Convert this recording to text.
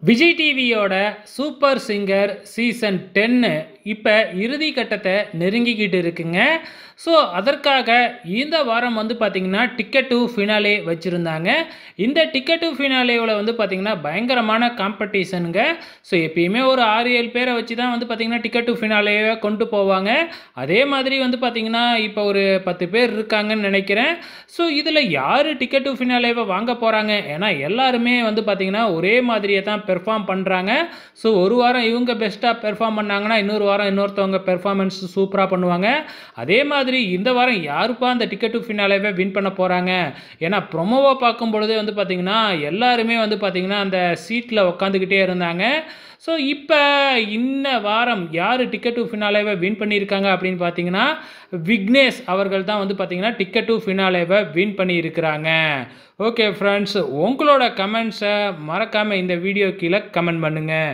விஜய் டிவியோட super singer season 10 இப்போ இறுதி கட்டத்தை நெருங்கிக்கிட்டு இருக்குங்க. ஸோ அதற்காக இந்த வாரம் வந்து பார்த்திங்கன்னா டிக்கெட் டு ஃபினாலே வச்சுருந்தாங்க. இந்த டிக்கெட் டு ஃபினாலேவில் வந்து பார்த்திங்கன்னா பயங்கரமான காம்படிஷனுங்க. ஸோ எப்பயுமே ஒரு 6-7 பேரை வச்சு தான் வந்து பார்த்திங்கன்னா டிக்கெட் டு ஃபினாலேவை கொண்டு போவாங்க. அதே மாதிரி வந்து பார்த்திங்கன்னா இப்போ ஒரு 10 பேர் இருக்காங்கன்னு நினைக்கிறேன். ஸோ இதில் யார் டிக்கெட் டு ஃபினாலேவை வாங்க போகிறாங்க? ஏன்னா எல்லாருமே வந்து பார்த்திங்கன்னா ஒரே மாதிரியே தான் பெர்ஃபார்ம் பண்ணுறாங்க. ஸோ ஒரு வாரம் இவங்க பெஸ்ட்டாக பெர்ஃபார்ம் பண்ணாங்கன்னா இன்னொரு வாரம் இன்னொருத்தவங்க பெர்ஃபார்மன்ஸ் சூப்பராக பண்ணுவாங்க. அதே மாதிரி இந்த வாரம் யாருப்பா அந்த டிக்கெட் டு ஃபினாலேவை வின் பண்ண போகிறாங்க? ஏன்னா ப்ரொமோவை பார்க்கும் பொழுதே வந்து பார்த்திங்கன்னா எல்லாருமே வந்து பார்த்திங்கன்னா அந்த சீட்டில் உட்காந்துக்கிட்டே இருந்தாங்க. ஸோ இப்போ இந்த வாரம் யார் டிக்கெட் டு ஃபினாலேவை வின் பண்ணியிருக்காங்க அப்படின்னு பார்த்தீங்கன்னா விக்னேஷ் அவர்கள் தான் வந்து பார்த்திங்கன்னா டிக்கெட் டு ஃபினாலேவை வின் பண்ணியிருக்கிறாங்க. ஓகே ஃப்ரெண்ட்ஸ், உங்களோட கமெண்ட்ஸை மறக்காமல் இந்த வீடியோ கீழே கமெண்ட் பண்ணுங்கள்.